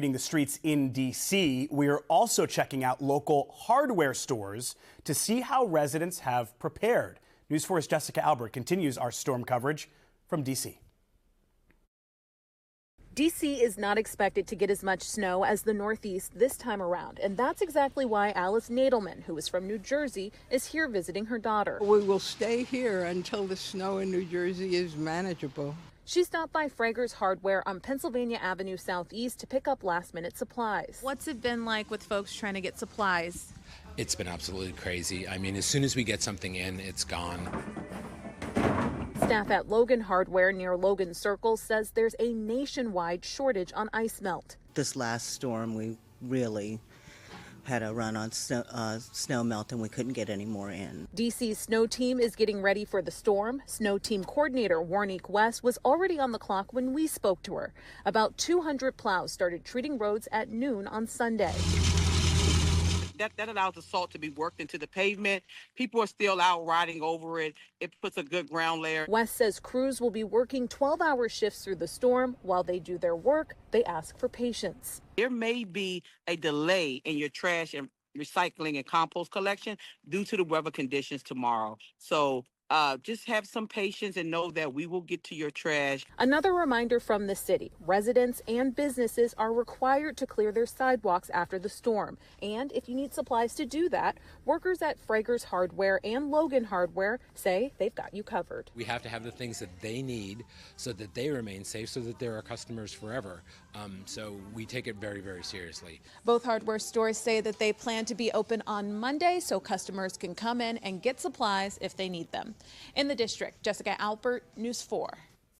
The streets in D.C., we are also checking out local hardware stores to see how residents have prepared. News 4's Jessica Albert continues our storm coverage from D.C. D.C. is not expected to get as much snow as the Northeast this time around, and that's exactly why Alice Nadelman, who is from New Jersey, is here visiting her daughter. We will stay here until the snow in New Jersey is manageable. She stopped by Frager's Hardware on Pennsylvania Avenue Southeast to pick up last-minute supplies. What's it been like with folks trying to get supplies? It's been absolutely crazy. I mean, as soon as we get something in, it's gone. Staff at Logan Hardware near Logan Circle says there's a nationwide shortage on ice melt. This last storm, we really had a run on snow melt and we couldn't get any more in. DC's snow team is getting ready for the storm. Snow team coordinator Warnique West was already on the clock when we spoke to her. About 200 plows started treating roads at noon on Sunday. That allows the salt to be worked into the pavement. People are still out riding over it. It puts a good ground layer. West says crews will be working 12-hour shifts through the storm. While they do their work, they ask for patience. There may be a delay in your trash and recycling and compost collection due to the weather conditions tomorrow. So just have some patience and know that we will get to your trash. Another reminder from the city, residents and businesses are required to clear their sidewalks after the storm. And if you need supplies to do that, workers at Frager's Hardware and Logan Hardware say they've got you covered. We have to have the things that they need so that they remain safe, so that they're our customers forever. So we take it very, very seriously. Both hardware stores say that they plan to be open on Monday so customers can come in and get supplies if they need them. In the district, Jessica Albert, News 4.